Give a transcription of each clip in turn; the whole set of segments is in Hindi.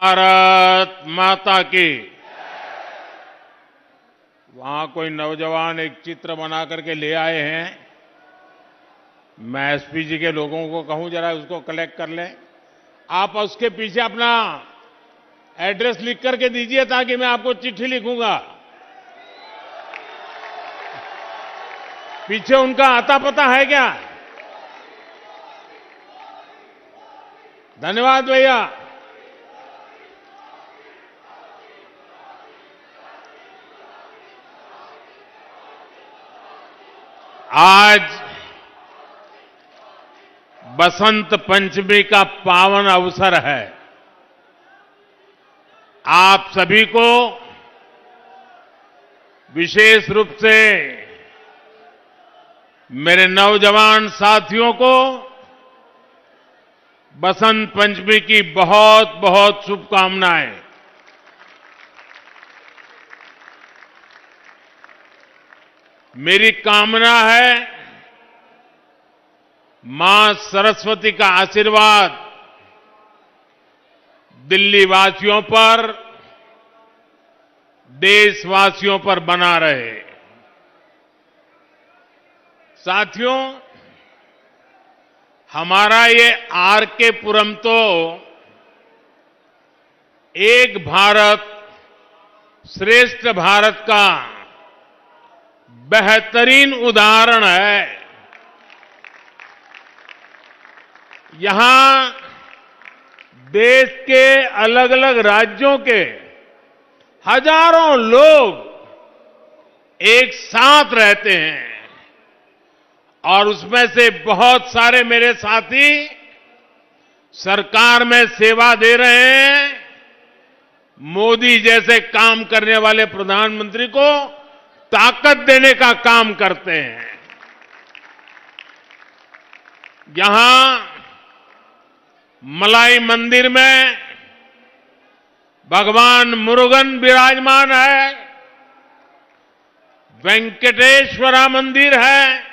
भारत माता की। वहां कोई नौजवान एक चित्र बना करके ले आए हैं। मैं एसपीजी के लोगों को कहूं जरा उसको कलेक्ट कर लें। आप उसके पीछे अपना एड्रेस लिख करके दीजिए ताकि मैं आपको चिट्ठी लिखूंगा। पीछे उनका आता पता है क्या? धन्यवाद भैया। आज बसंत पंचमी का पावन अवसर है। आप सभी को विशेष रूप से मेरे नौजवान साथियों को बसंत पंचमी की बहुत बहुत शुभकामनाएं। मेरी कामना है मां सरस्वती का आशीर्वाद दिल्ली वासियों पर, देशवासियों पर बना रहे। साथियों, हमारा ये आरके पुरम तो एक भारत श्रेष्ठ भारत का बेहतरीन उदाहरण है। यहां देश के अलग अलग राज्यों के हजारों लोग एक साथ रहते हैं और उसमें से बहुत सारे मेरे साथी सरकार में सेवा दे रहे हैं। मोदी जैसे काम करने वाले प्रधानमंत्री को ताकत देने का काम करते हैं। यहां मलाई मंदिर में भगवान मुरुगन विराजमान है, वेंकटेश्वरा मंदिर है,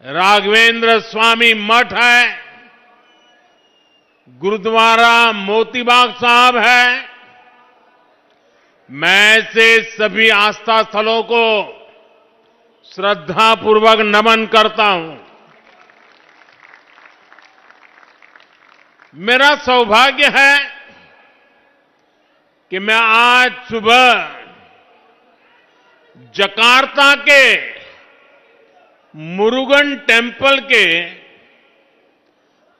राघवेंद्र स्वामी मठ है, गुरुद्वारा मोतीबाग साहब है। मैं ऐसे सभी आस्था स्थलों को श्रद्धापूर्वक नमन करता हूं। मेरा सौभाग्य है कि मैं आज सुबह जकार्ता के मुरुगन टेम्पल के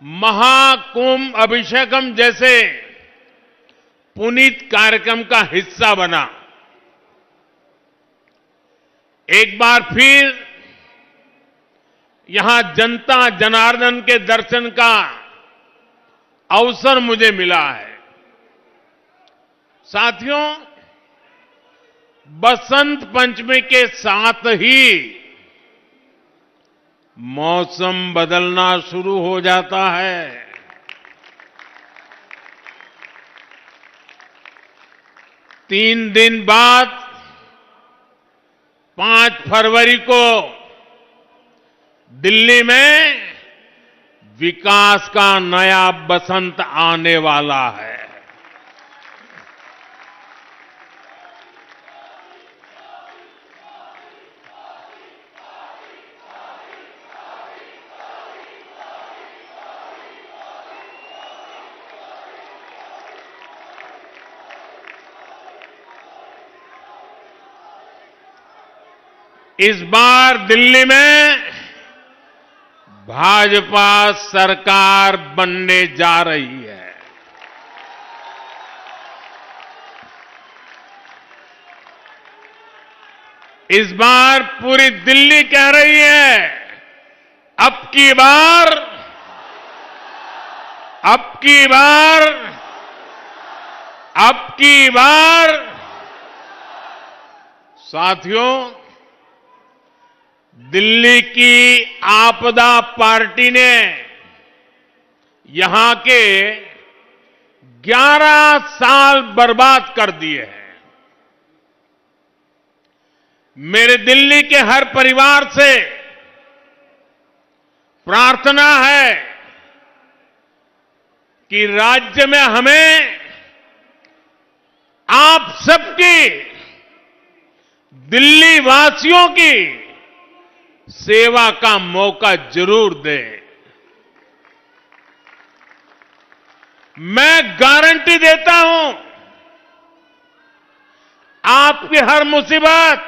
महाकुंभ अभिषेकम जैसे पुनीत कार्यक्रम का हिस्सा बना। एक बार फिर यहां जनता जनार्दन के दर्शन का अवसर मुझे मिला है। साथियों, बसंत पंचमी के साथ ही मौसम बदलना शुरू हो जाता है। 3 दिन बाद 5 फरवरी को दिल्ली में विकास का नया बसंत आने वाला है। इस बार दिल्ली में भाजपा सरकार बनने जा रही है। इस बार पूरी दिल्ली कह रही है, अब की बार, अब की बार, अब की बार। साथियों, दिल्ली की आपदा पार्टी ने यहां के 11 साल बर्बाद कर दिए हैं। मेरे दिल्ली के हर परिवार से प्रार्थना है कि राज्य में हमें आप सबकी, दिल्ली वासियों की सेवा का मौका जरूर दें। मैं गारंटी देता हूं, आपकी हर मुसीबत,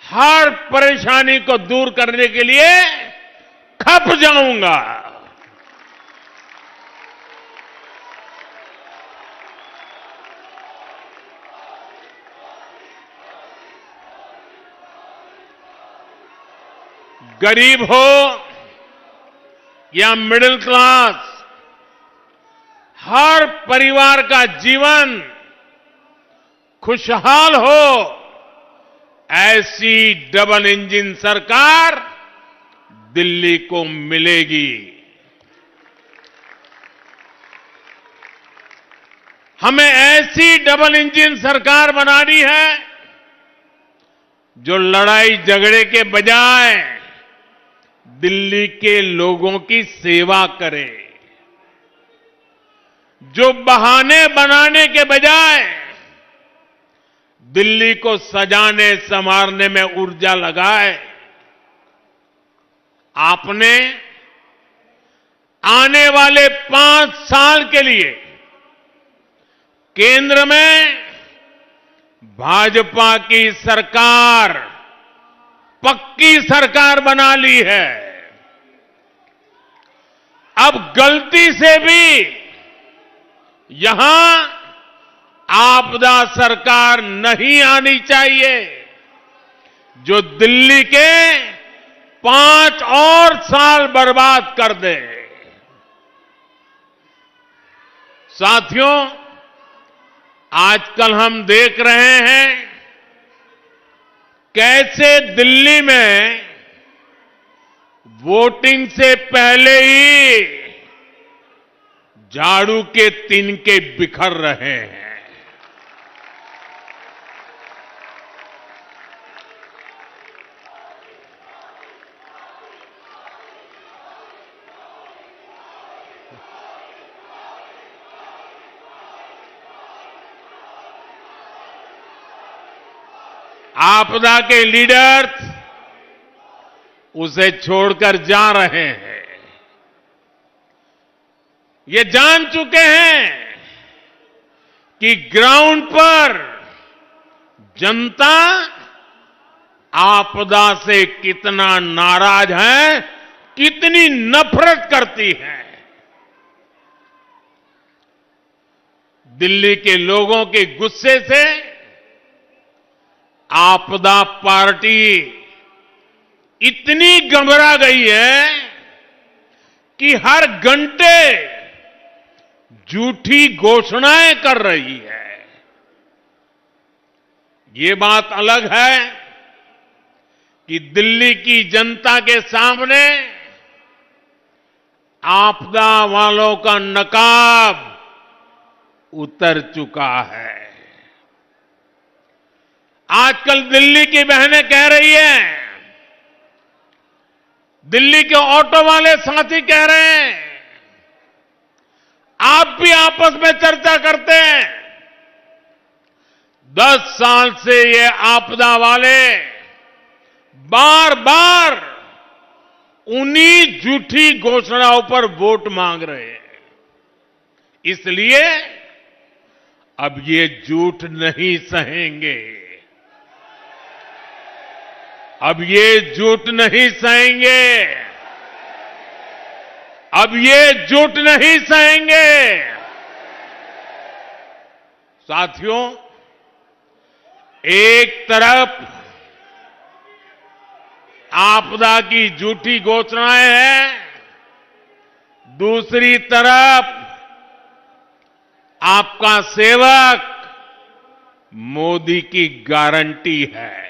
हर परेशानी को दूर करने के लिए खप जाऊंगा। गरीब हो या मिडिल क्लास, हर परिवार का जीवन खुशहाल हो, ऐसी डबल इंजन सरकार दिल्ली को मिलेगी। हमें ऐसी डबल इंजन सरकार बनानी है जो लड़ाई झगड़े के बजाय दिल्ली के लोगों की सेवा करे, जो बहाने बनाने के बजाय दिल्ली को सजाने संवारने में ऊर्जा लगाए। आपने आने वाले 5 साल के लिए केंद्र में भाजपा की सरकार, पक्की सरकार बना ली है। अब गलती से भी यहां आपदा सरकार नहीं आनी चाहिए, जो दिल्ली के 5 और साल बर्बाद कर दे। साथियों, आजकल हम देख रहे हैं कैसे दिल्ली में वोटिंग से पहले ही झाड़ू के तिनके बिखर रहे हैं। आपदा के लीडर्स उसे छोड़कर जा रहे हैं। ये जान चुके हैं कि ग्राउंड पर जनता आपदा से कितना नाराज है, कितनी नफरत करती है। दिल्ली के लोगों के गुस्से से आपदा पार्टी इतनी घबरा गई है कि हर घंटे झूठी घोषणाएं कर रही है। ये बात अलग है कि दिल्ली की जनता के सामने आपदा वालों का नकाब उतर चुका है। आजकल दिल्ली की बहनें कह रही हैं, दिल्ली के ऑटो वाले साथी कह रहे हैं, आप भी आपस में चर्चा करते हैं। 10 साल से ये आपदा वाले बार बार उन्हीं झूठी घोषणाओं पर वोट मांग रहे हैं। इसलिए अब ये झूठ नहीं सहेंगे, अब ये झूठ नहीं सहेंगे, अब ये झूठ नहीं सहेंगे। साथियों, एक तरफ आपदा की झूठी घोषणाएं हैं, दूसरी तरफ आपका सेवक मोदी की गारंटी है।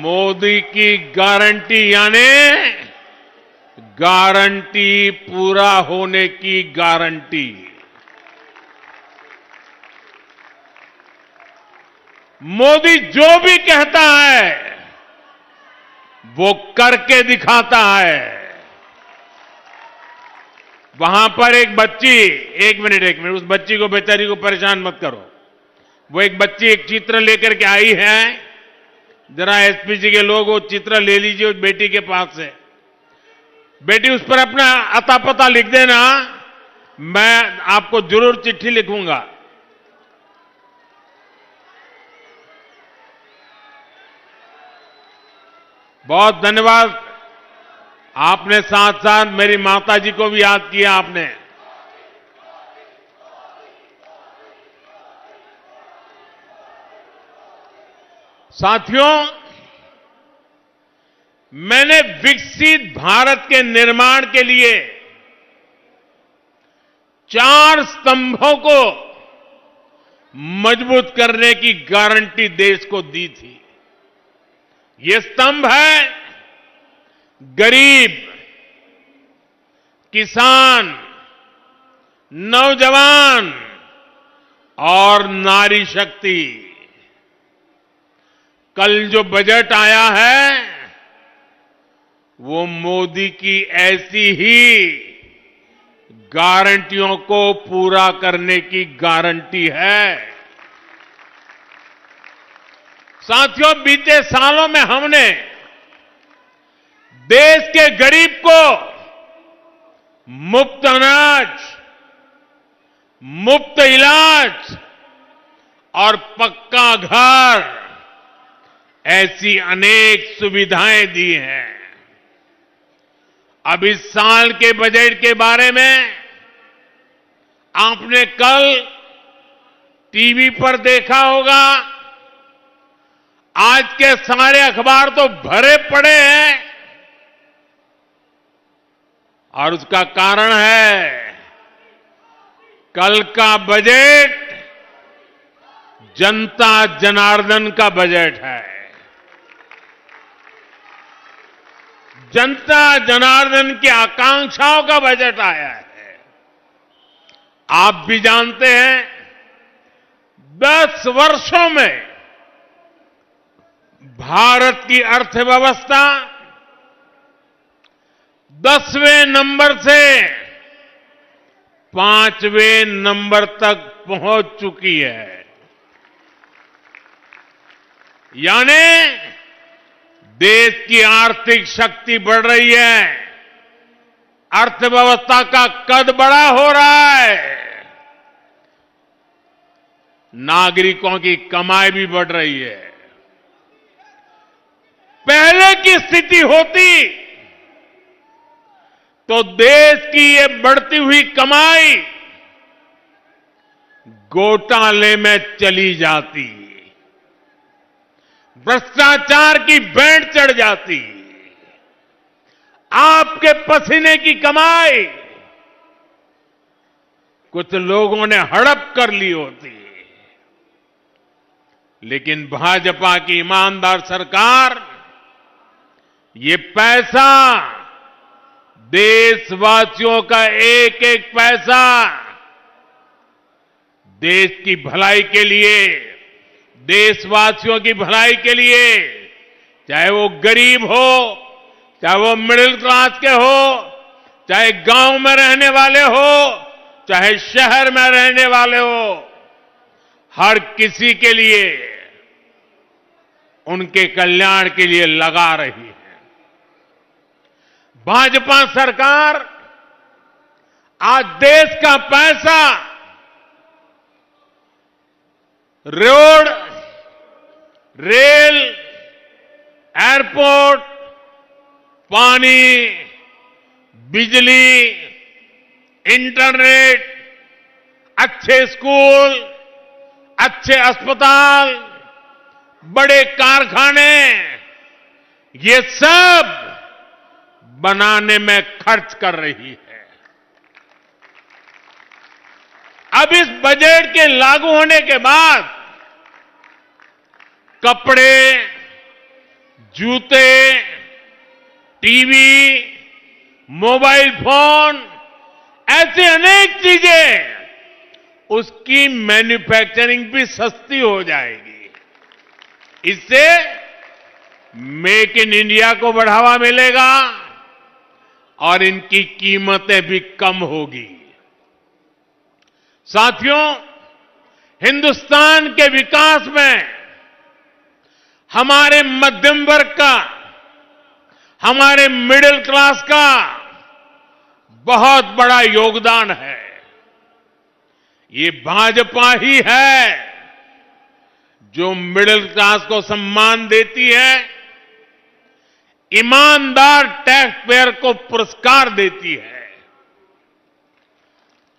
मोदी की गारंटी यानी गारंटी पूरा होने की गारंटी। मोदी जो भी कहता है वो करके दिखाता है। वहां पर एक बच्ची, एक मिनट, उस बच्ची को, बेचारी को परेशान मत करो। वो एक बच्ची एक चित्र लेकर के आई है। जरा एसपीजी के लोग वो चित्र ले लीजिए उस बेटी के पास से। बेटी, उस पर अपना अता पता लिख देना, मैं आपको जरूर चिट्ठी लिखूंगा। बहुत धन्यवाद। आपने साथ साथ मेरी माता जी को भी याद किया आपने। साथियों, मैंने विकसित भारत के निर्माण के लिए 4 स्तंभों को मजबूत करने की गारंटी देश को दी थी। ये स्तंभ है गरीब, किसान, नौजवान और नारी शक्ति। कल जो बजट आया है वो मोदी की ऐसी ही गारंटियों को पूरा करने की गारंटी है। साथियों, बीते सालों में हमने देश के गरीब को मुफ्त अनाज, मुफ्त इलाज और पक्का घर, ऐसी अनेक सुविधाएं दी हैं। अब इस साल के बजट के बारे में आपने कल टीवी पर देखा होगा। आज के सारे अखबार तो भरे पड़े हैं और उसका कारण है कल का बजट जनता जनार्दन का बजट है। जनता जनार्दन की आकांक्षाओं का बजट आया है। आप भी जानते हैं 10 वर्षों में भारत की अर्थव्यवस्था 10वें नंबर से 5वें नंबर तक पहुंच चुकी है। यानी देश की आर्थिक शक्ति बढ़ रही है, अर्थव्यवस्था का कद बड़ा हो रहा है, नागरिकों की कमाई भी बढ़ रही है। पहले की स्थिति होती तो देश की ये बढ़ती हुई कमाई घोटाले में चली जाती, भ्रष्टाचार की बैंड चढ़ जाती, आपके पसीने की कमाई कुछ लोगों ने हड़प कर ली होती। लेकिन भाजपा की ईमानदार सरकार ये पैसा, देशवासियों का एक एक पैसा देश की भलाई के लिए, देशवासियों की भलाई के लिए, चाहे वो गरीब हो, चाहे वो मिडिल क्लास के हो, चाहे गांव में रहने वाले हो, चाहे शहर में रहने वाले हो, हर किसी के लिए, उनके कल्याण के लिए लगा रही है। भाजपा सरकार आज देश का पैसा रोड, रेल, एयरपोर्ट, पानी, बिजली, इंटरनेट, अच्छे स्कूल, अच्छे अस्पताल, बड़े कारखाने, ये सब बनाने में खर्च कर रही है। अब इस बजट के लागू होने के बाद कपड़े, जूते, टीवी, मोबाइल फोन, ऐसी अनेक चीजें, उसकी मैन्युफैक्चरिंग भी सस्ती हो जाएगी। इससे मेक इन इंडिया को बढ़ावा मिलेगा और इनकी कीमतें भी कम होगी। साथियों, हिंदुस्तान के विकास में हमारे मध्यम वर्ग का, हमारे मिडिल क्लास का बहुत बड़ा योगदान है। ये भाजपा ही है जो मिडिल क्लास को सम्मान देती है, ईमानदार टैक्स पेयर को पुरस्कार देती है।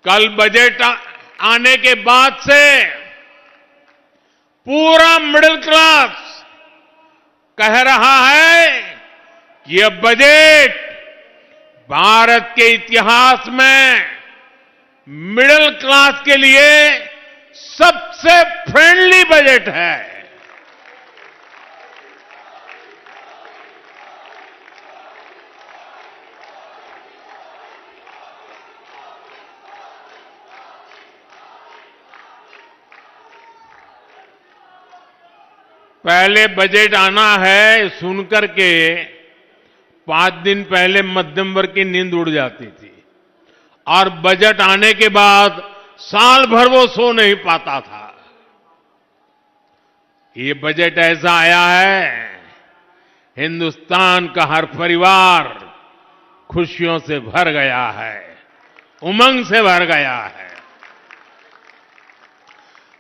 कल बजट आने के बाद से पूरा मिडिल क्लास कह रहा है कि यह बजट भारत के इतिहास में मिडिल क्लास के लिए सबसे फ्रेंडली बजट है। पहले बजट आना है सुनकर के 5 दिन पहले मध्यम वर्ग की नींद उड़ जाती थी और बजट आने के बाद साल भर वो सो नहीं पाता था। ये बजट ऐसा आया है, हिंदुस्तान का हर परिवार खुशियों से भर गया है, उमंग से भर गया है।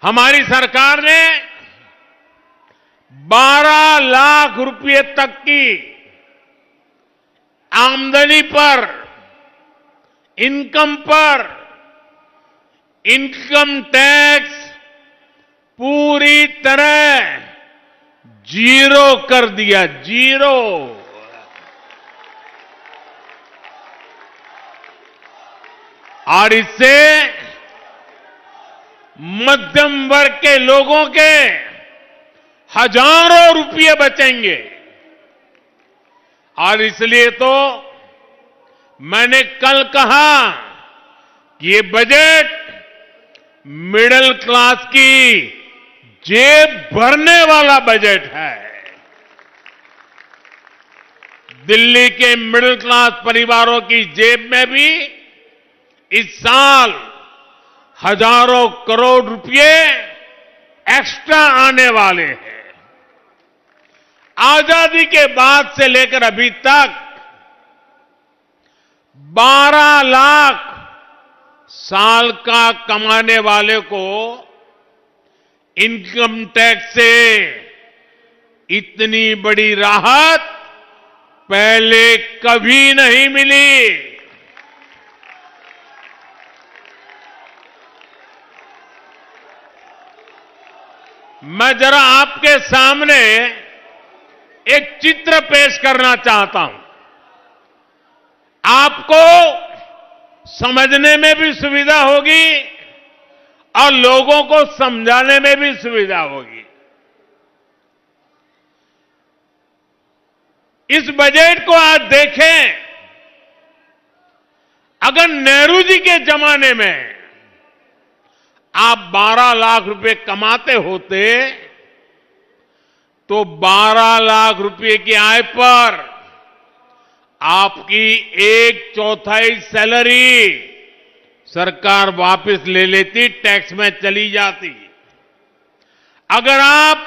हमारी सरकार ने 12 लाख रुपए तक की आमदनी पर, इनकम पर इनकम टैक्स पूरी तरह जीरो कर दिया, जीरो। और इससे मध्यम वर्ग के लोगों के हजारों रुपये बचेंगे। और इसलिए तो मैंने कल कहा कि ये बजट मिडिल क्लास की जेब भरने वाला बजट है। दिल्ली के मिडिल क्लास परिवारों की जेब में भी इस साल हजारों करोड़ रुपए एक्स्ट्रा आने वाले हैं। आजादी के बाद से लेकर अभी तक 12 लाख साल का कमाने वाले को इनकम टैक्स से इतनी बड़ी राहत पहले कभी नहीं मिली। मैं जरा आपके सामने एक चित्र पेश करना चाहता हूं, आपको समझने में भी सुविधा होगी और लोगों को समझाने में भी सुविधा होगी। इस बजट को आज देखें, अगर नेहरू जी के जमाने में आप 12 लाख रुपए कमाते होते तो 12 लाख रुपए की आय पर आपकी 1/4 सैलरी सरकार वापस ले लेती, टैक्स में चली जाती। अगर आप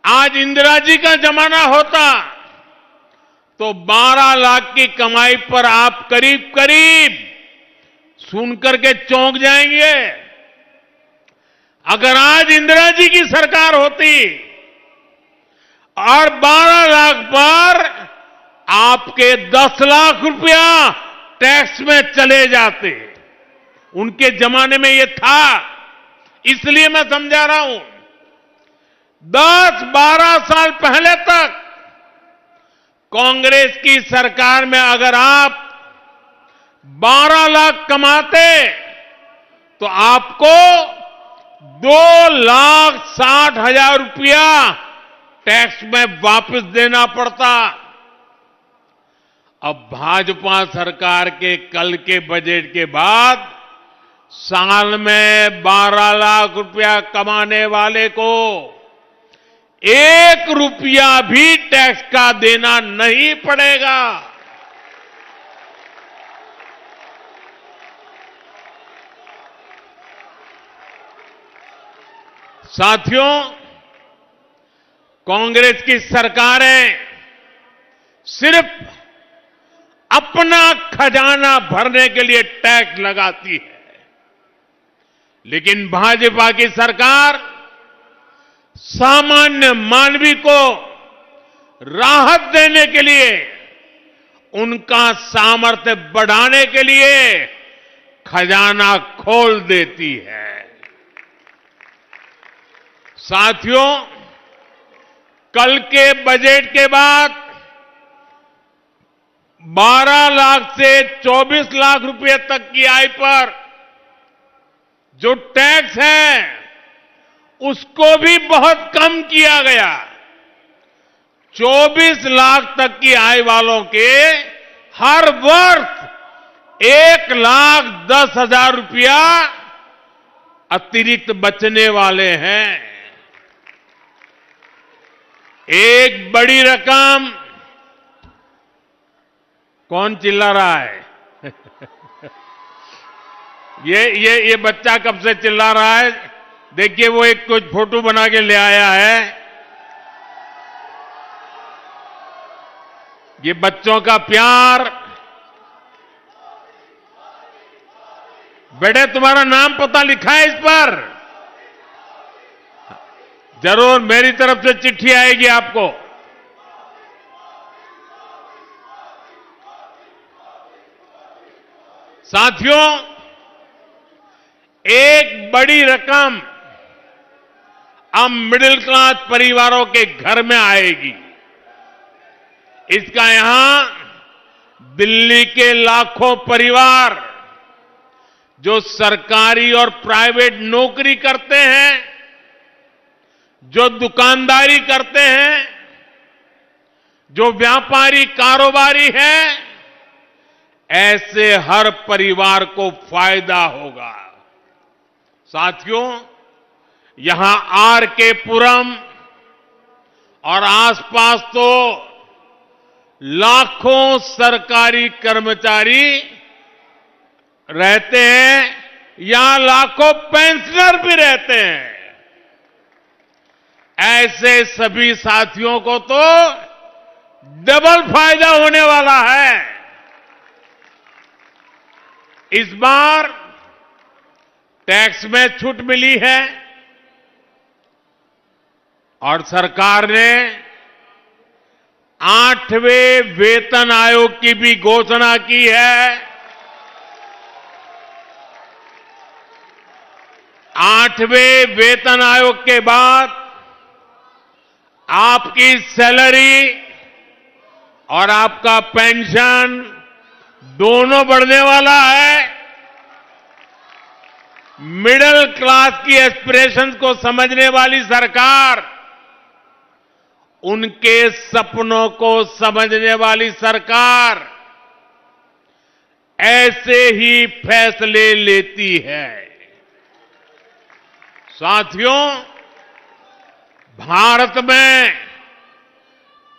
आज इंदिरा जी का जमाना होता तो 12 लाख की कमाई पर आप करीब करीब सुनकर के चौंक जाएंगे। अगर आज इंदिरा जी की सरकार होती और 12 लाख पर आपके 10 लाख रुपया टैक्स में चले जाते, उनके जमाने में ये था, इसलिए मैं समझा रहा हूं। 10-12 साल पहले तक कांग्रेस की सरकार में अगर आप 12 लाख कमाते तो आपको 2,60,000 रुपया टैक्स में वापस देना पड़ता। अब भाजपा सरकार के कल के बजट के बाद साल में 12 लाख रुपया कमाने वाले को 1 रुपया भी टैक्स का देना नहीं पड़ेगा। साथियों, कांग्रेस की सरकारें सिर्फ अपना खजाना भरने के लिए टैक्स लगाती है, लेकिन भाजपा की सरकार सामान्य मानवी को राहत देने के लिए, उनका सामर्थ्य बढ़ाने के लिए खजाना खोल देती है। साथियों, कल के बजट के बाद 12 लाख से 24 लाख रुपए तक की आय पर जो टैक्स है उसको भी बहुत कम किया गया। 24 लाख तक की आय वालों के हर वर्ष 1,10,000 रुपया अतिरिक्त बचने वाले हैं। एक बड़ी रकम। कौन चिल्ला रहा है? ये बच्चा कब से चिल्ला रहा है? देखिए, वो एक कुछ फोटो बना के ले आया है। ये बच्चों का प्यार। बेटे, तुम्हारा नाम पता लिखा है इस पर? जरूर मेरी तरफ से चिट्ठी आएगी आपको। साथियों, एक बड़ी रकम अब मिडिल क्लास परिवारों के घर में आएगी। इसका यहां दिल्ली के लाखों परिवार जो सरकारी और प्राइवेट नौकरी करते हैं, जो दुकानदारी करते हैं, जो व्यापारी कारोबारी हैं, ऐसे हर परिवार को फायदा होगा। साथियों, यहां आर के पुरम और आसपास तो लाखों सरकारी कर्मचारी रहते हैं, यहां लाखों पेंशनर भी रहते हैं। ऐसे सभी साथियों को तो डबल फायदा होने वाला है। इस बार टैक्स में छूट मिली है और सरकार ने 8वें वेतन आयोग की भी घोषणा की है। 8वें वेतन आयोग के बाद आपकी सैलरी और आपका पेंशन दोनों बढ़ने वाला है। मिडिल क्लास की एस्पिरेशंस को समझने वाली सरकार, उनके सपनों को समझने वाली सरकार ऐसे ही फैसले लेती है। साथियों, भारत में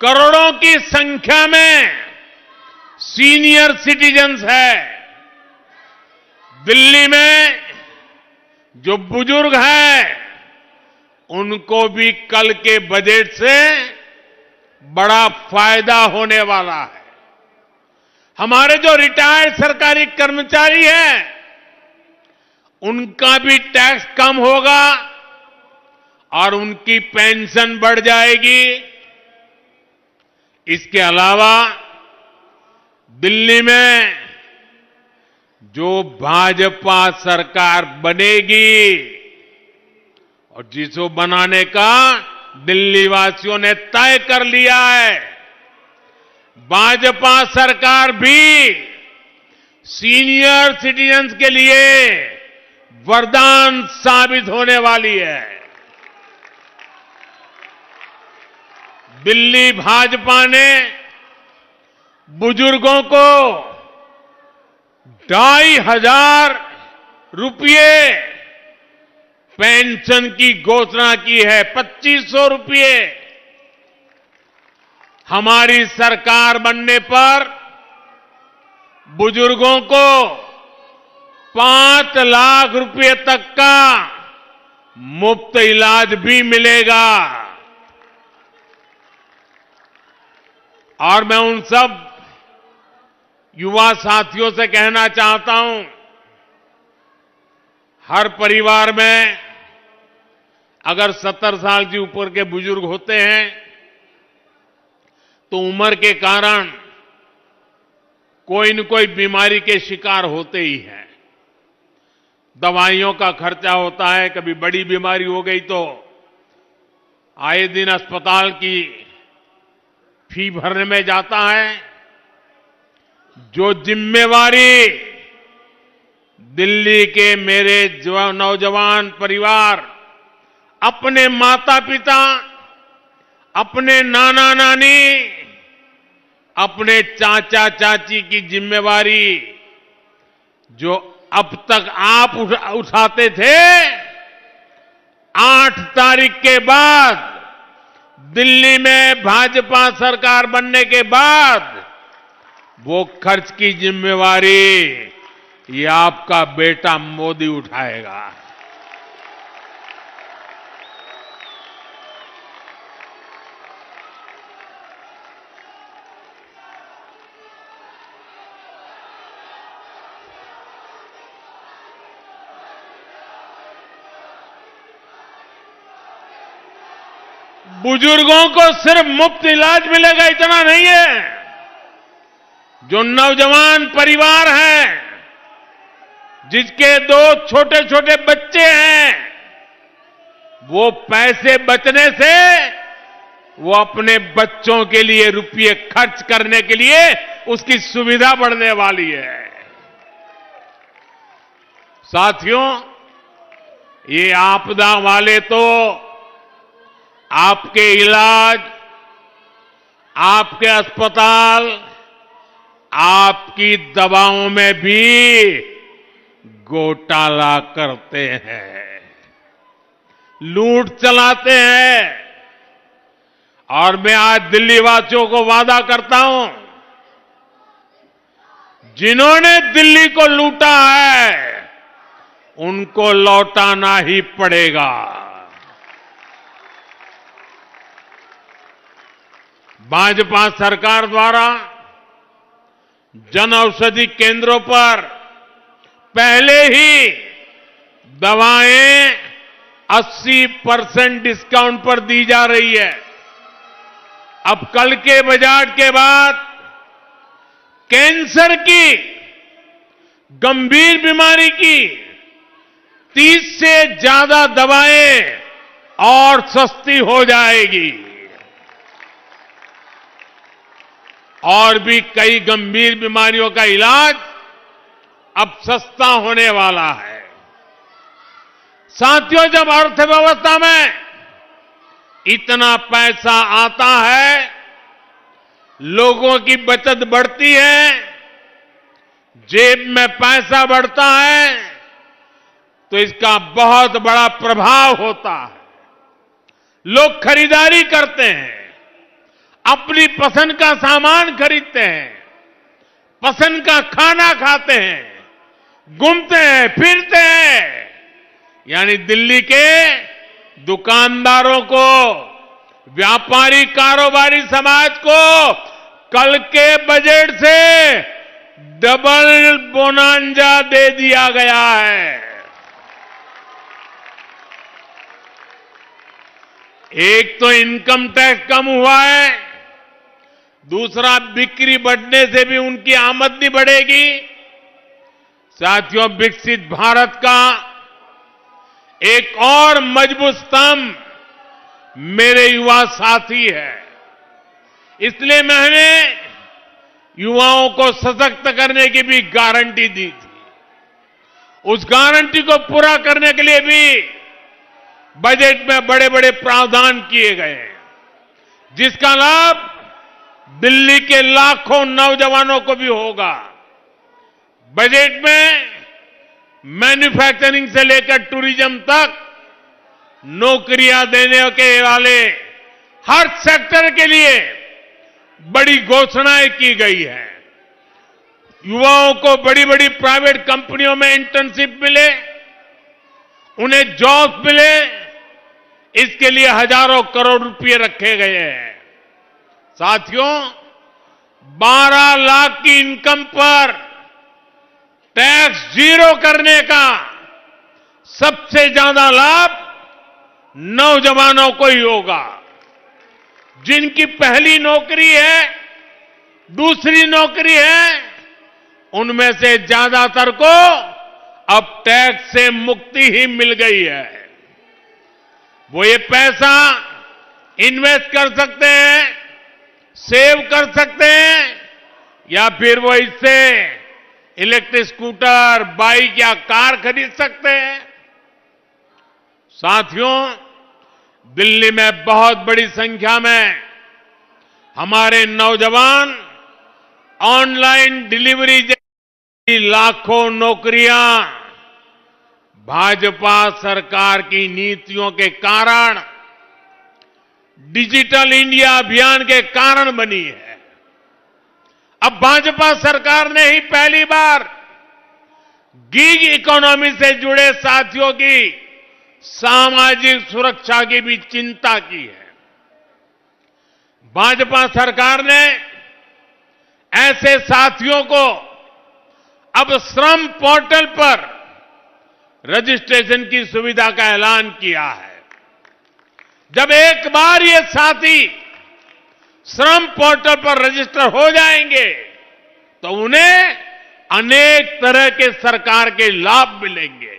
करोड़ों की संख्या में सीनियर सिटीजन्स है। दिल्ली में जो बुजुर्ग हैं, उनको भी कल के बजट से बड़ा फायदा होने वाला है। हमारे जो रिटायर्ड सरकारी कर्मचारी हैं, उनका भी टैक्स कम होगा और उनकी पेंशन बढ़ जाएगी। इसके अलावा दिल्ली में जो भाजपा सरकार बनेगी और जिसको बनाने का दिल्ली वासियों ने तय कर लिया है, भाजपा सरकार भी सीनियर सिटीजन्स के लिए वरदान साबित होने वाली है। दिल्ली भाजपा ने बुजुर्गों को 2,500 रुपये पेंशन की घोषणा की है 2500 रुपये। हमारी सरकार बनने पर बुजुर्गों को 5 लाख रुपए तक का मुफ्त इलाज भी मिलेगा। और मैं उन सब युवा साथियों से कहना चाहता हूं, हर परिवार में अगर 70 साल से ऊपर के बुजुर्ग होते हैं तो उम्र के कारण कोई न कोई बीमारी के शिकार होते ही हैं। दवाइयों का खर्चा होता है, कभी बड़ी बीमारी हो गई तो आए दिन अस्पताल की फी भरने में जाता है। जो जिम्मेवारी दिल्ली के मेरे नौजवान परिवार अपने माता पिता, अपने नाना नानी, अपने चाचा चाची की जिम्मेवारी जो अब तक आप उठाते थे, 8 तारीख के बाद दिल्ली में भाजपा सरकार बनने के बाद वो खर्च की जिम्मेवारी ये आपका बेटा मोदी उठाएगा। बुजुर्गों को सिर्फ मुफ्त इलाज मिलेगा इतना नहीं है। जो नौजवान परिवार हैं, जिसके 2 छोटे छोटे बच्चे हैं, वो पैसे बचने से वो अपने बच्चों के लिए रुपये खर्च करने के लिए उसकी सुविधा बढ़ने वाली है। साथियों, ये आपदा वाले तो आपके इलाज, आपके अस्पताल, आपकी दवाओं में भी घोटाला करते हैं, लूट चलाते हैं। और मैं आज दिल्ली वासियों को वादा करता हूं, जिन्होंने दिल्ली को लूटा है उनको लौटाना ही पड़ेगा। भाजपा सरकार द्वारा जन औषधि केंद्रों पर पहले ही दवाएं 80% डिस्काउंट पर दी जा रही है। अब कल के बजट के बाद कैंसर की, गंभीर बीमारी की 30 से ज्यादा दवाएं और सस्ती हो जाएगी। और भी कई गंभीर बीमारियों का इलाज अब सस्ता होने वाला है। साथियों, जब अर्थव्यवस्था में इतना पैसा आता है, लोगों की बचत बढ़ती है, जेब में पैसा बढ़ता है, तो इसका बहुत बड़ा प्रभाव होता है। लोग खरीदारी करते हैं, अपनी पसंद का सामान खरीदते हैं, पसंद का खाना खाते हैं, घूमते हैं, फिरते हैं। यानी दिल्ली के दुकानदारों को, व्यापारी कारोबारी समाज को कल के बजट से डबल बोनांजा दे दिया गया है। एक तो इनकम टैक्स कम हुआ है, दूसरा बिक्री बढ़ने से भी उनकी आमदनी बढ़ेगी। साथियों, विकसित भारत का एक और मजबूत स्तंभ मेरे युवा साथी है। इसलिए मैंने युवाओं को सशक्त करने की भी गारंटी दी थी। उस गारंटी को पूरा करने के लिए भी बजट में बड़े बड़े प्रावधान किए गए हैं, जिसका लाभ दिल्ली के लाखों नौजवानों को भी होगा। बजट में मैन्युफैक्चरिंग से लेकर टूरिज्म तक नौकरियां देने के वाले हर सेक्टर के लिए बड़ी घोषणाएं की गई है। युवाओं को बड़ी बड़ी प्राइवेट कंपनियों में इंटर्नशिप मिले, उन्हें जॉब मिले, इसके लिए हजारों करोड़ रुपए रखे गए हैं। साथियों, 12 लाख की इनकम पर टैक्स जीरो करने का सबसे ज्यादा लाभ नौजवानों को ही होगा। जिनकी पहली नौकरी है, दूसरी नौकरी है, उनमें से ज्यादातर को अब टैक्स से मुक्ति ही मिल गई है। वो ये पैसा इन्वेस्ट कर सकते हैं, सेव कर सकते हैं, या फिर वो इससे इलेक्ट्रिक स्कूटर, बाइक या कार खरीद सकते हैं। साथियों, दिल्ली में बहुत बड़ी संख्या में हमारे नौजवान ऑनलाइन डिलीवरी जैसी लाखों नौकरियां भाजपा सरकार की नीतियों के कारण, डिजिटल इंडिया अभियान के कारण बनी है। अब भाजपा सरकार ने ही पहली बार गिग इकोनॉमी से जुड़े साथियों की सामाजिक सुरक्षा की भी चिंता की है। भाजपा सरकार ने ऐसे साथियों को अब श्रम पोर्टल पर रजिस्ट्रेशन की सुविधा का ऐलान किया है। जब एक बार ये साथी श्रम पोर्टल पर रजिस्टर हो जाएंगे तो उन्हें अनेक तरह के सरकार के लाभ मिलेंगे।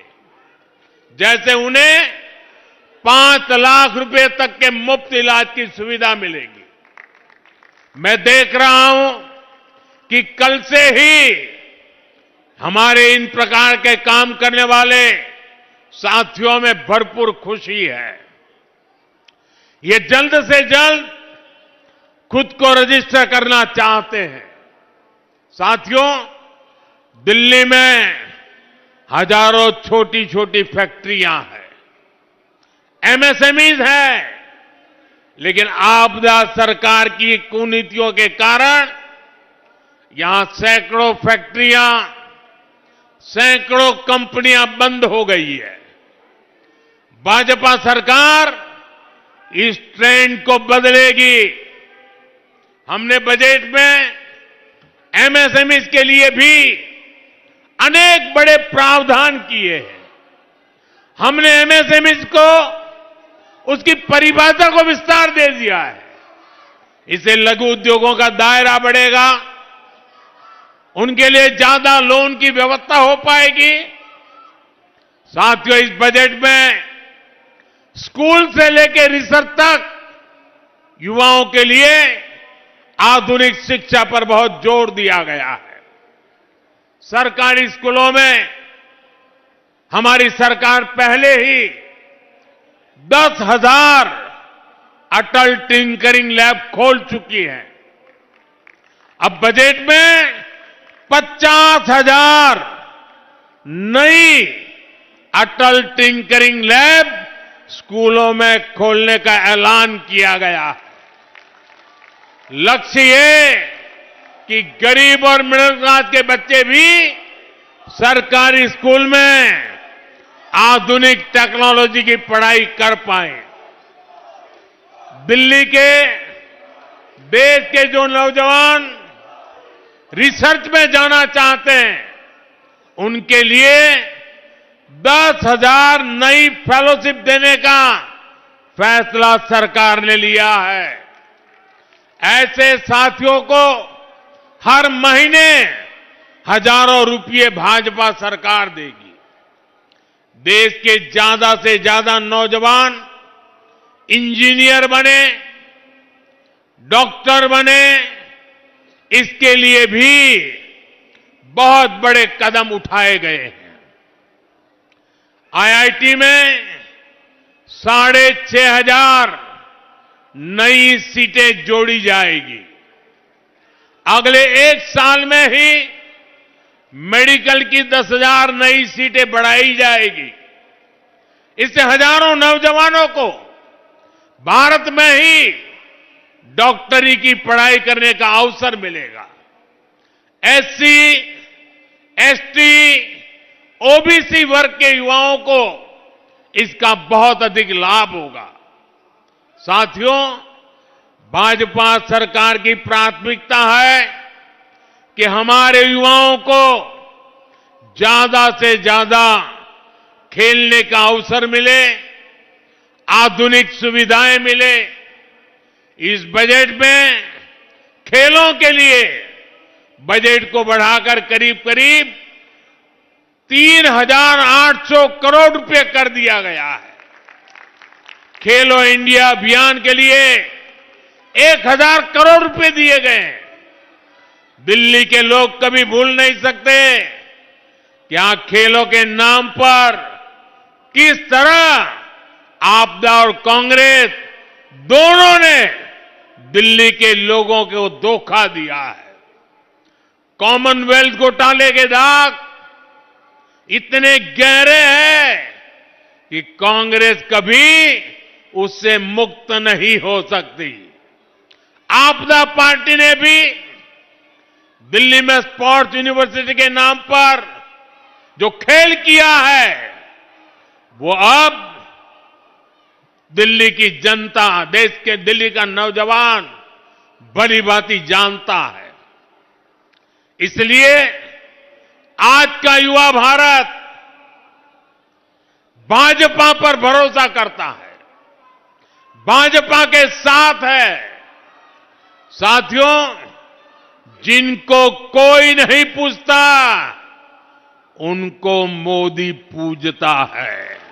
जैसे उन्हें 5 लाख रुपए तक के मुफ्त इलाज की सुविधा मिलेगी। मैं देख रहा हूं कि कल से ही हमारे इन प्रकार के काम करने वाले साथियों में भरपूर खुशी है। ये जल्द से जल्द खुद को रजिस्टर करना चाहते हैं। साथियों, दिल्ली में हजारों छोटी छोटी फैक्ट्रियां हैं, एमएसएमईज हैं, लेकिन आपदा सरकार की कुनीतियों के कारण यहां सैकड़ों फैक्ट्रियां, सैकड़ों कंपनियां बंद हो गई है। भाजपा सरकार इस ट्रेंड को बदलेगी। हमने बजट में एमएसएमईज के लिए भी अनेक बड़े प्रावधान किए हैं। हमने एमएसएमईज को उसकी परिभाषा को विस्तार दे दिया है। इससे लघु उद्योगों का दायरा बढ़ेगा, उनके लिए ज्यादा लोन की व्यवस्था हो पाएगी। साथियों, इस बजट में स्कूल से लेकर रिसर्च तक युवाओं के लिए आधुनिक शिक्षा पर बहुत जोर दिया गया है। सरकारी स्कूलों में हमारी सरकार पहले ही 10,000 अटल टिंकरिंग लैब खोल चुकी है। अब बजट में 50,000 नई अटल टिंकरिंग लैब स्कूलों में खोलने का ऐलान किया गया है। लक्ष्य ये कि गरीब और मिडिल क्लास के बच्चे भी सरकारी स्कूल में आधुनिक टेक्नोलॉजी की पढ़ाई कर पाएं। दिल्ली के, देश के जो नौजवान रिसर्च में जाना चाहते हैं, उनके लिए 10,000 नई फेलोशिप देने का फैसला सरकार ने लिया है। ऐसे साथियों को हर महीने हजारों रुपये भाजपा सरकार देगी। देश के ज्यादा से ज्यादा नौजवान इंजीनियर बने, डॉक्टर बने, इसके लिए भी बहुत बड़े कदम उठाए गए हैं। आईआईटी में 6,500 नई सीटें जोड़ी जाएगी। अगले 1 साल में ही मेडिकल की 10,000 नई सीटें बढ़ाई जाएगी। इससे हजारों नौजवानों को भारत में ही डॉक्टरी की पढ़ाई करने का अवसर मिलेगा। एससी, एसटी, ओबीसी वर्ग के युवाओं को इसका बहुत अधिक लाभ होगा। साथियों, भाजपा सरकार की प्राथमिकता है कि हमारे युवाओं को ज्यादा से ज्यादा खेलने का अवसर मिले, आधुनिक सुविधाएं मिले। इस बजट में खेलों के लिए बजट को बढ़ाकर करीब करीब 3,800 करोड़ रुपए कर दिया गया है। खेलो इंडिया अभियान के लिए 1,000 करोड़ रुपए दिए गए हैं। दिल्ली के लोग कभी भूल नहीं सकते कि यहां खेलों के नाम पर किस तरह आपदा और कांग्रेस दोनों ने दिल्ली के लोगों को धोखा दिया है। कॉमनवेल्थ घोटाले के दाग इतने गहरे हैं कि कांग्रेस कभी उससे मुक्त नहीं हो सकती। आपदा पार्टी ने भी दिल्ली में स्पोर्ट्स यूनिवर्सिटी के नाम पर जो खेल किया है, वो अब दिल्ली की जनता, देश के दिल्ली का नौजवान भली भांति जानता है। इसलिए आज का युवा भारत भाजपा पर भरोसा करता है, भाजपा के साथ है। साथियों, जिनको कोई नहीं पूछता, उनको मोदी पूजता है।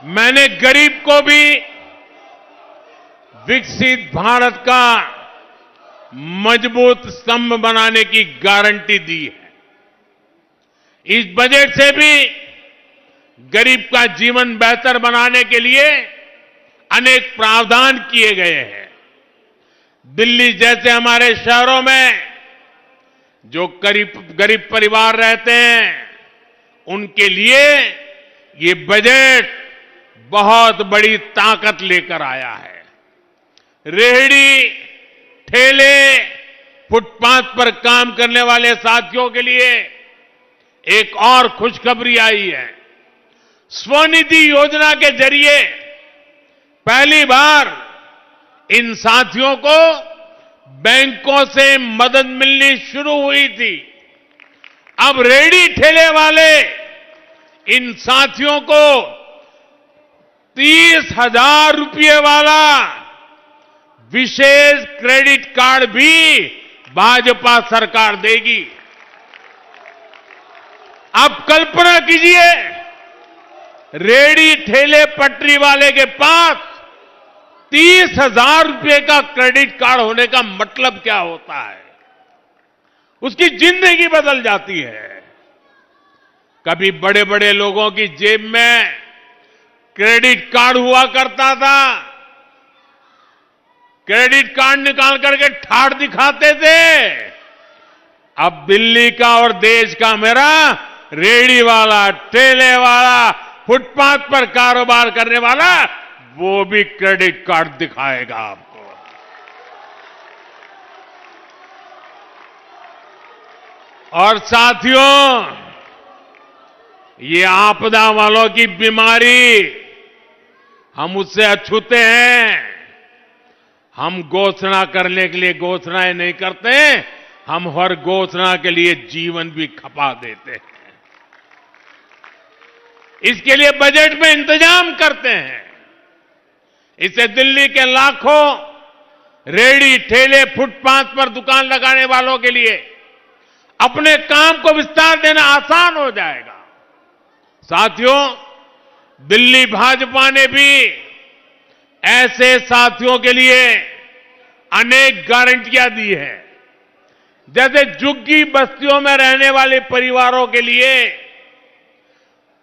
मैंने गरीब को भी विकसित भारत का मजबूत स्तंभ बनाने की गारंटी दी है। इस बजट से भी गरीब का जीवन बेहतर बनाने के लिए अनेक प्रावधान किए गए हैं। दिल्ली जैसे हमारे शहरों में जो गरीब परिवार रहते हैं, उनके लिए ये बजट बहुत बड़ी ताकत लेकर आया है। रेहड़ी, ठेले, फुटपाथ पर काम करने वाले साथियों के लिए एक और खुशखबरी आई है। स्वनिधि योजना के जरिए पहली बार इन साथियों को बैंकों से मदद मिलनी शुरू हुई थी। अब रेहड़ी ठेले वाले इन साथियों को 30,000 रुपये वाला विशेष क्रेडिट कार्ड भी भाजपा सरकार देगी। आप कल्पना कीजिए, रेहड़ी ठेले पटरी वाले के पास 30,000 रुपये का क्रेडिट कार्ड होने का मतलब क्या होता है। उसकी जिंदगी बदल जाती है। कभी बड़े बड़े लोगों की जेब में क्रेडिट कार्ड हुआ करता था, क्रेडिट कार्ड निकाल करके ठाठ दिखाते थे। अब दिल्ली का और देश का मेरा रेहड़ी वाला, ठेले वाला, फुटपाथ पर कारोबार करने वाला, वो भी क्रेडिट कार्ड दिखाएगा आपको। और साथियों, ये आपदा वालों की बीमारी हम उससे अछूते हैं। हम घोषणा करने के लिए घोषणाएं नहीं करते, हम हर घोषणा के लिए जीवन भी खपा देते हैं। इसके लिए बजट में इंतजाम करते हैं। इससे दिल्ली के लाखों रेहड़ी, ठेले, फुटपाथ पर दुकान लगाने वालों के लिए अपने काम को विस्तार देना आसान हो जाएगा। साथियों, दिल्ली भाजपा ने भी ऐसे साथियों के लिए अनेक गारंटियां दी है। जैसे झुग्गी बस्तियों में रहने वाले परिवारों के लिए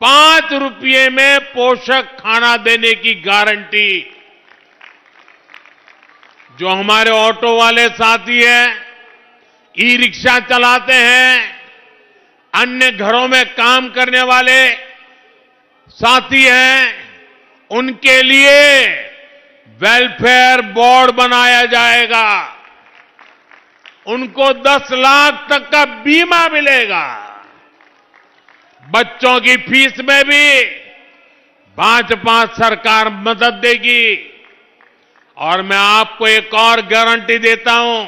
₹5 में पोषक खाना देने की गारंटी। जो हमारे ऑटो वाले साथी हैं, ई रिक्शा चलाते हैं, अन्य घरों में काम करने वाले साथी हैं, उनके लिए वेलफेयर बोर्ड बनाया जाएगा। उनको 10 लाख तक का बीमा मिलेगा। बच्चों की फीस में भी भाजपा सरकार मदद देगी। और मैं आपको एक और गारंटी देता हूं,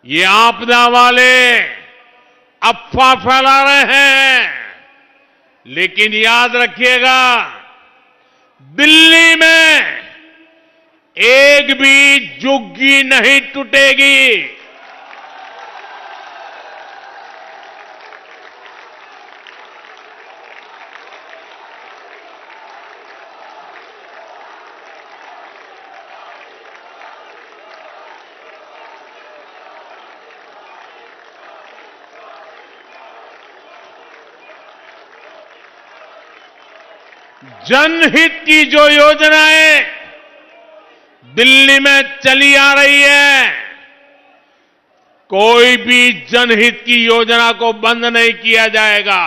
ये आपदा वाले अफवाह फैला रहे हैं, लेकिन याद रखिएगा, दिल्ली में एक भी झुग्गी नहीं टूटेगी। जनहित की जो योजनाएं दिल्ली में चली आ रही है, कोई भी जनहित की योजना को बंद नहीं किया जाएगा।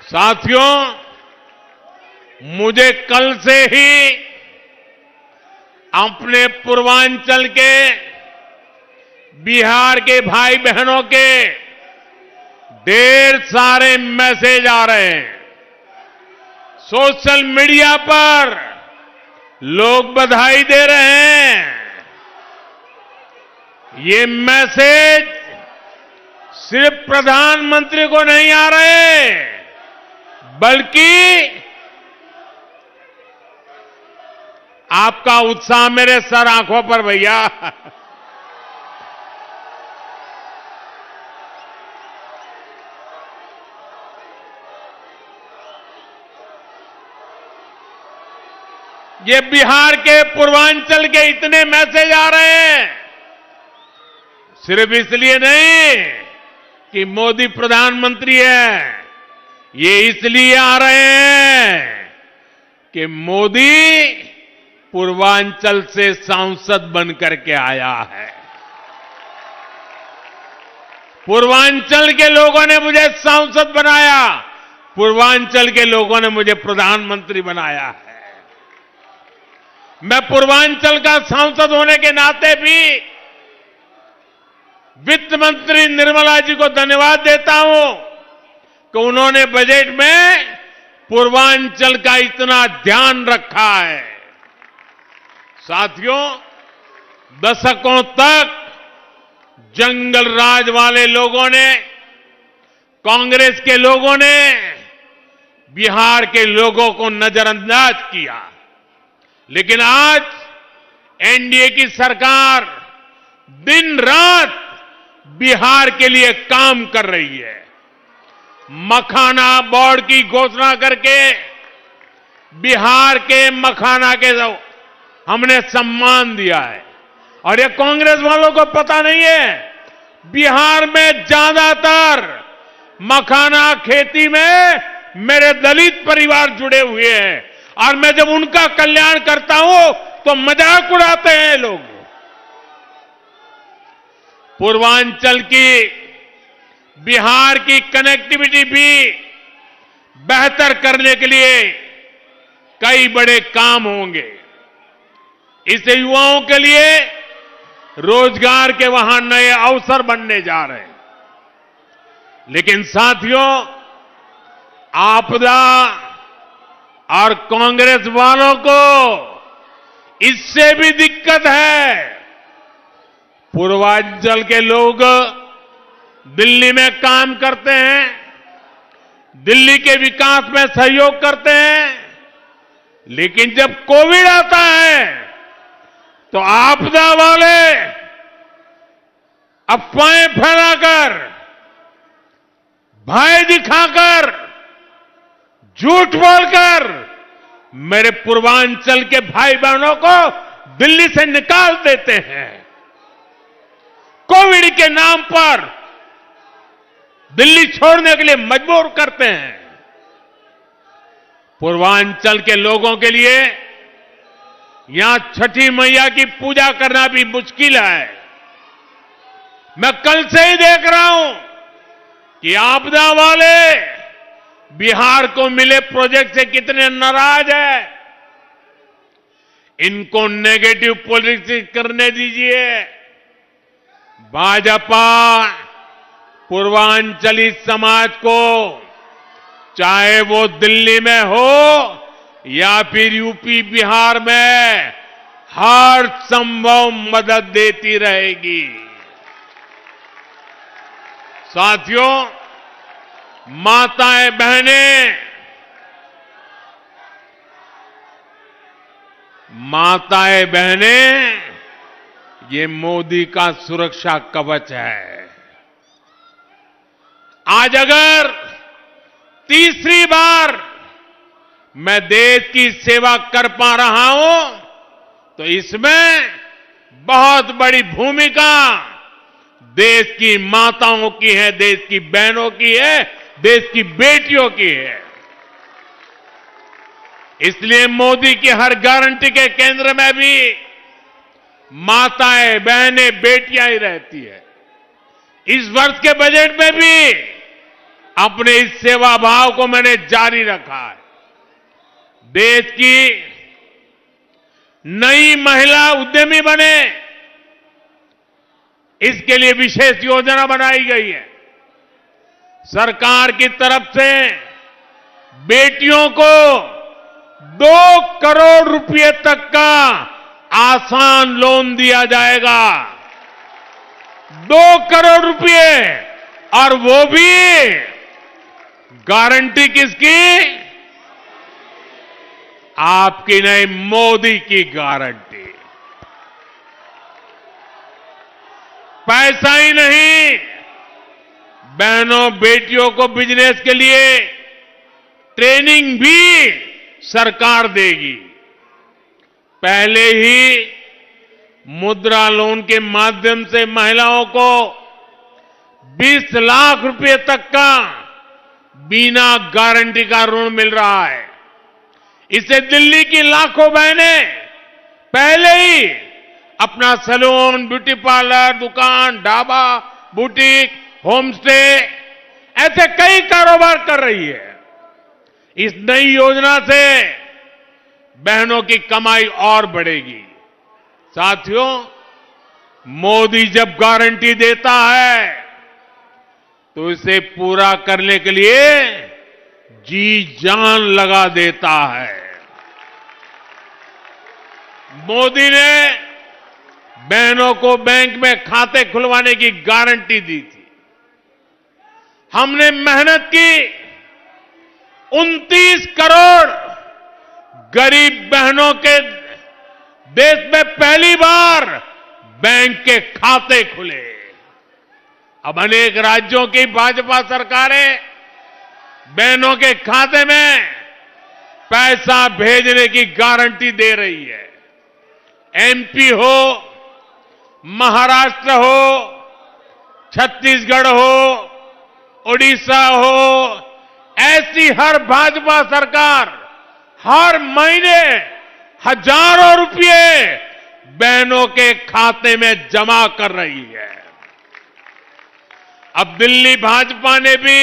साथियों, मुझे कल से ही अपने पूर्वांचल के बिहार के भाई बहनों के ढेर सारे मैसेज आ रहे हैं। सोशल मीडिया पर लोग बधाई दे रहे हैं। ये मैसेज सिर्फ प्रधानमंत्री को नहीं आ रहे, बल्कि आपका उत्साह मेरे सर आंखों पर भैया। ये बिहार के पूर्वांचल के इतने मैसेज आ रहे हैं, सिर्फ इसलिए नहीं कि मोदी प्रधानमंत्री है, ये इसलिए आ रहे हैं कि मोदी पूर्वांचल से सांसद बनकर के आया है। पूर्वांचल के लोगों ने मुझे सांसद बनाया, पूर्वांचल के लोगों ने मुझे प्रधानमंत्री बनाया है। मैं पूर्वांचल का सांसद होने के नाते भी वित्त मंत्री निर्मला जी को धन्यवाद देता हूं कि उन्होंने बजट में पूर्वांचल का इतना ध्यान रखा है। साथियों, दशकों तक जंगल राज वाले लोगों ने, कांग्रेस के लोगों ने बिहार के लोगों को नजरअंदाज किया, लेकिन आज एनडीए की सरकार दिन रात बिहार के लिए काम कर रही है। मखाना बोर्ड की घोषणा करके बिहार के मखाना के हमने सम्मान दिया है। और ये कांग्रेस वालों को पता नहीं है, बिहार में ज्यादातर मखाना खेती में मेरे दलित परिवार जुड़े हुए हैं, और मैं जब उनका कल्याण करता हूं तो मजाक उड़ाते हैं लोग। पूर्वांचल की, बिहार की कनेक्टिविटी भी बेहतर करने के लिए कई बड़े काम होंगे। इससे युवाओं के लिए रोजगार के वहां नए अवसर बनने जा रहे हैं। लेकिन साथियों, आपदा और कांग्रेस वालों को इससे भी दिक्कत है। पूर्वांचल के लोग दिल्ली में काम करते हैं, दिल्ली के विकास में सहयोग करते हैं, लेकिन जब कोविड आता है तो आपदा वाले अफवाहें फैलाकर, भय दिखाकर, झूठ बोलकर मेरे पूर्वांचल के भाई बहनों को दिल्ली से निकाल देते हैं। कोविड के नाम पर दिल्ली छोड़ने के लिए मजबूर करते हैं। पूर्वांचल के लोगों के लिए यहां छठी मैया की पूजा करना भी मुश्किल है। मैं कल से ही देख रहा हूं कि आपदा वाले बिहार को मिले प्रोजेक्ट से कितने नाराज हैं। इनको नेगेटिव पॉलिटिक्स करने दीजिए। भाजपा पूर्वांचली समाज को, चाहे वो दिल्ली में हो या फिर यूपी बिहार में, हर संभव मदद देती रहेगी। साथियों, माताएं बहनें, ये मोदी का सुरक्षा कवच है। आज अगर तीसरी बार मैं देश की सेवा कर पा रहा हूं तो इसमें बहुत बड़ी भूमिका देश की माताओं की है, देश की बहनों की है, देश की बेटियों की है। इसलिए मोदी की हर गारंटी के केंद्र में भी माताएं, बहनें, बेटियां ही रहती है। इस वर्ष के बजट में भी अपने इस सेवा भाव को मैंने जारी रखा है। देश की नई महिला उद्यमी बने, इसके लिए विशेष योजना बनाई गई है। सरकार की तरफ से बेटियों को 2 करोड़ रुपए तक का आसान लोन दिया जाएगा। 2 करोड़ रुपए, और वो भी गारंटी किसकी? आपकी नहीं, मोदी की गारंटी। पैसा ही नहीं, बहनों बेटियों को बिजनेस के लिए ट्रेनिंग भी सरकार देगी। पहले ही मुद्रा लोन के माध्यम से महिलाओं को 20 लाख रुपए तक का बिना गारंटी का ऋण मिल रहा है। इसे दिल्ली की लाखों बहनें पहले ही अपना सैलून, ब्यूटी पार्लर, दुकान, ढाबा, बुटीक, होम स्टे, ऐसे कई कारोबार कर रही है। इस नई योजना से बहनों की कमाई और बढ़ेगी। साथियों, मोदी जब गारंटी देता है तो इसे पूरा करने के लिए जी जान लगा देता है। मोदी ने बहनों को बैंक में खाते खुलवाने की गारंटी दी थी। हमने मेहनत की, 29 करोड़ गरीब बहनों के देश में पहली बार बैंक के खाते खुले। अब अनेक राज्यों की भाजपा सरकारें बहनों के खाते में पैसा भेजने की गारंटी दे रही है। एमपी हो, महाराष्ट्र हो, छत्तीसगढ़ हो, उड़ीसा हो, ऐसी हर भाजपा सरकार हर महीने हजारों रुपए बहनों के खाते में जमा कर रही है। अब दिल्ली भाजपा ने भी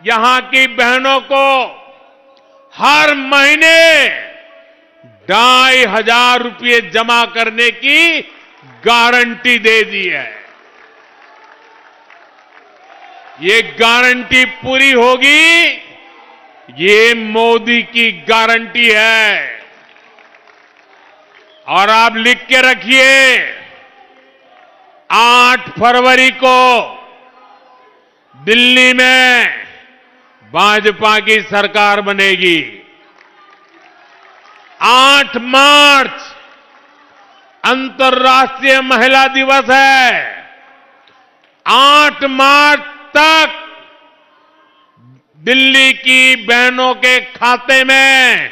यहां की बहनों को हर महीने 2,500 रुपए जमा करने की गारंटी दे दी है। ये गारंटी पूरी होगी, ये मोदी की गारंटी है। और आप लिख के रखिए, 8 फरवरी को दिल्ली में भाजपा की सरकार बनेगी। 8 मार्च अंतर्राष्ट्रीय महिला दिवस है। 8 मार्च तक दिल्ली की बहनों के खाते में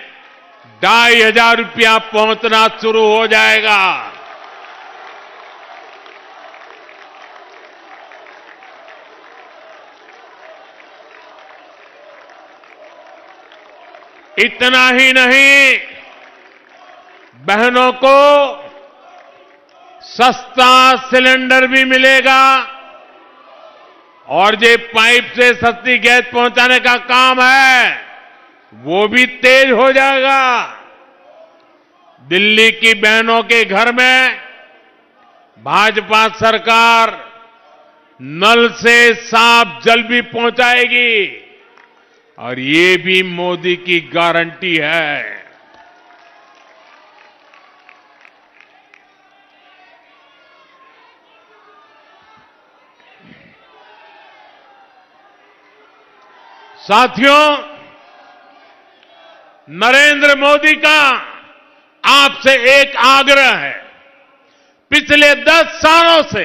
2,500 रुपया पहुंचना शुरू हो जाएगा। इतना ही नहीं, बहनों को सस्ता सिलेंडर भी मिलेगा और ये पाइप से सस्ती गैस पहुंचाने का काम है वो भी तेज हो जाएगा। दिल्ली की बहनों के घर में भाजपा सरकार नल से साफ जल भी पहुंचाएगी और ये भी मोदी की गारंटी है। साथियों, नरेंद्र मोदी का आपसे एक आग्रह है। पिछले 10 सालों से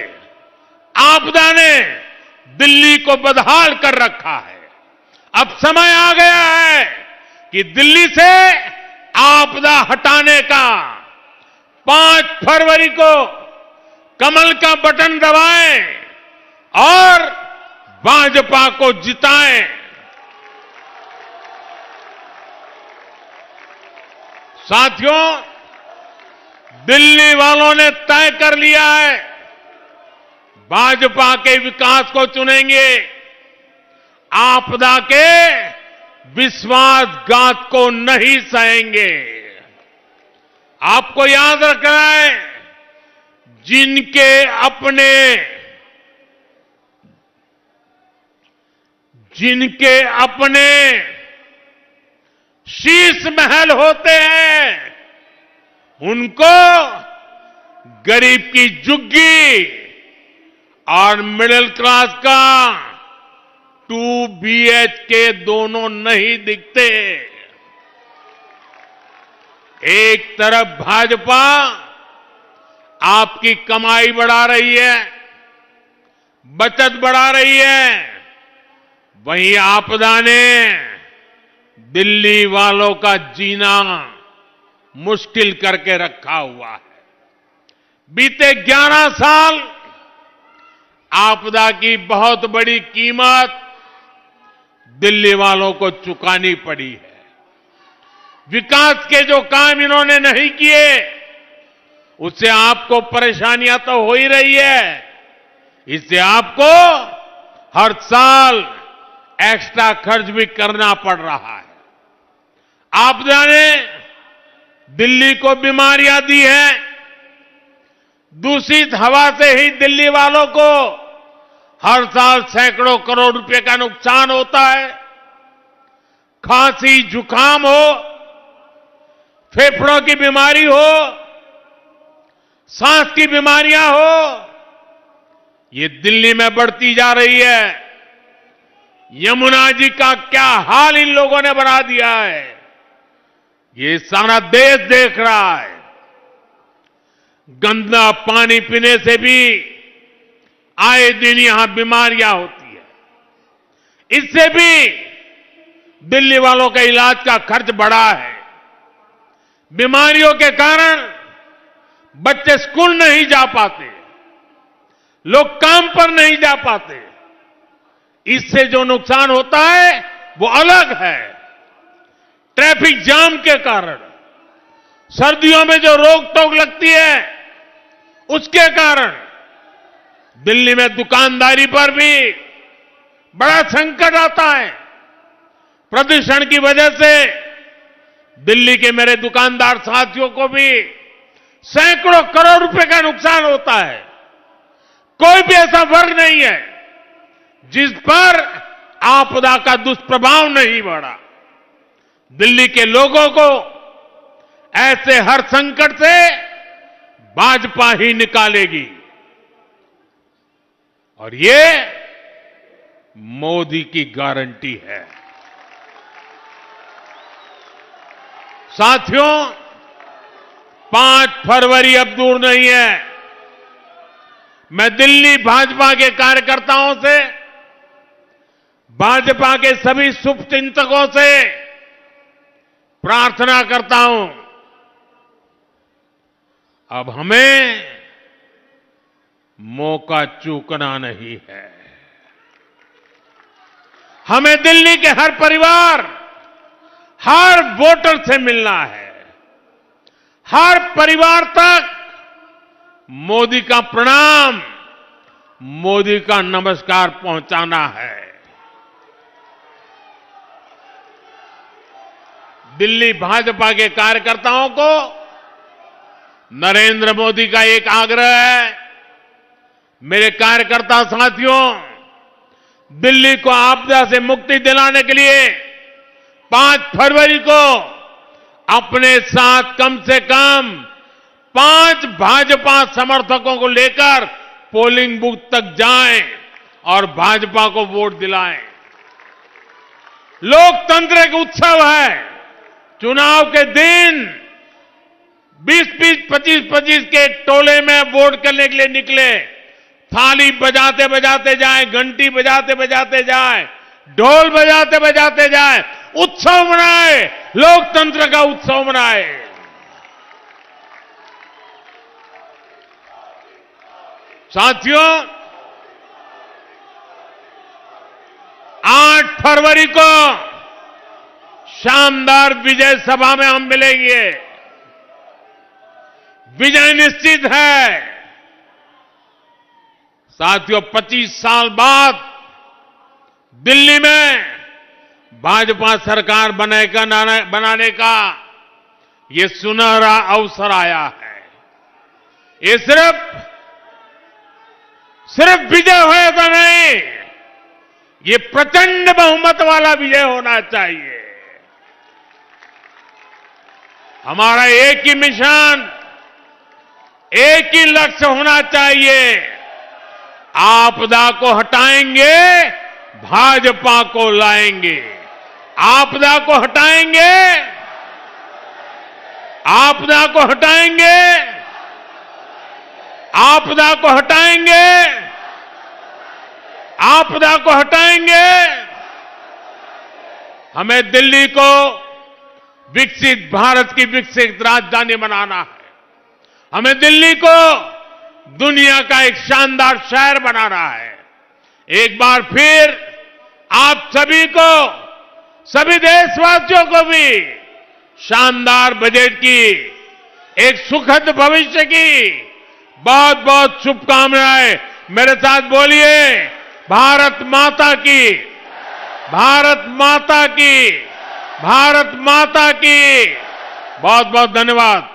आपदा ने दिल्ली को बदहाल कर रखा है। अब समय आ गया है कि दिल्ली से आपदा हटाने का 5 फरवरी को कमल का बटन दबाएं और भाजपा को जिताएं। साथियों, दिल्ली वालों ने तय कर लिया है, भाजपा के विकास को चुनेंगे, आपदा के विश्वासघात को नहीं सहेंगे। आपको याद रखना है, जिनके अपने शीश महल होते हैं उनको गरीब की झुग्गी और मिडिल क्लास का 2 BHK दोनों नहीं दिखते। एक तरफ भाजपा आपकी कमाई बढ़ा रही है, बचत बढ़ा रही है, वहीं आपदा ने दिल्ली वालों का जीना मुश्किल करके रखा हुआ है। बीते 11 साल आपदा की बहुत बड़ी कीमत दिल्ली वालों को चुकानी पड़ी है। विकास के जो काम इन्होंने नहीं किए उससे आपको परेशानियां तो हो ही रही है, इससे आपको हर साल एक्स्ट्रा खर्च भी करना पड़ रहा है। आपदा ने दिल्ली को बीमारियां दी है। दूषित हवा से ही दिल्ली वालों को हर साल सैकड़ों करोड़ रुपए का नुकसान होता है। खांसी, जुकाम हो, फेफड़ों की बीमारी हो, सांस की बीमारियां हो, ये दिल्ली में बढ़ती जा रही है। यमुना जी का क्या हाल इन लोगों ने बना दिया है, ये सारा देश देख रहा है। गंदा पानी पीने से भी आए दिन यहां बीमारियां होती है। इससे भी दिल्ली वालों का इलाज का खर्च बढ़ा है। बीमारियों के कारण बच्चे स्कूल नहीं जा पाते, लोग काम पर नहीं जा पाते। इससे जो नुकसान होता है वो अलग है। ट्रैफिक जाम के कारण, सर्दियों में जो रोक टोक लगती है उसके कारण दिल्ली में दुकानदारी पर भी बड़ा संकट आता है। प्रदूषण की वजह से दिल्ली के मेरे दुकानदार साथियों को भी सैकड़ों करोड़ रुपए का नुकसान होता है। कोई भी ऐसा वर्ग नहीं है जिस पर आपदा का दुष्प्रभाव नहीं पड़ा। दिल्ली के लोगों को ऐसे हर संकट से भाजपा ही निकालेगी और ये मोदी की गारंटी है। साथियों, 5 फरवरी अब दूर नहीं है। मैं दिल्ली भाजपा के कार्यकर्ताओं से, भाजपा के सभी शुभचिंतकों से प्रार्थना करता हूं, अब हमें मौका चूकना नहीं है। हमें दिल्ली के हर परिवार, हर वोटर से मिलना है, हर परिवार तक मोदी का प्रणाम, मोदी का नमस्कार पहुंचाना है। दिल्ली भाजपा के कार्यकर्ताओं को नरेंद्र मोदी का एक आग्रह है। मेरे कार्यकर्ता साथियों, दिल्ली को आपदा से मुक्ति दिलाने के लिए 5 फरवरी को अपने साथ कम से कम 5 भाजपा समर्थकों को लेकर पोलिंग बूथ तक जाएं और भाजपा को वोट दिलाएं। लोकतंत्र एक उत्सव है। चुनाव के दिन 20-20, 25-25 के टोले में वोट करने के लिए निकले, थाली बजाते बजाते जाएं, घंटी बजाते बजाते जाएं, ढोल बजाते बजाते जाएं, उत्सव मनाए, लोकतंत्र का उत्सव मनाए। साथियों, 8 फरवरी को शानदार विजय सभा में हम मिलेंगे। विजय निश्चित है। साथियों, 25 साल बाद दिल्ली में भाजपा सरकार बनाने का ये सुनहरा अवसर आया है। ये सिर्फ विजय होगा नहीं, ये प्रचंड बहुमत वाला विजय होना चाहिए। हमारा एक ही मिशन, एक ही लक्ष्य होना चाहिए। आपदा को हटाएंगे, भाजपा को लाएंगे। आपदा को हटाएंगे, आपदा को हटाएंगे, आपदा को हटाएंगे, आपदा को हटाएंगे। हमें दिल्ली को विकसित भारत की विकसित राजधानी बनाना है। हमें दिल्ली को दुनिया का एक शानदार शहर बनाना है। एक बार फिर आप सभी को, सभी देशवासियों को भी शानदार बजट की, एक सुखद भविष्य की बहुत बहुत शुभकामनाएं। मेरे साथ बोलिए, भारत माता की, भारत माता की, भारत माता की। बहुत बहुत धन्यवाद।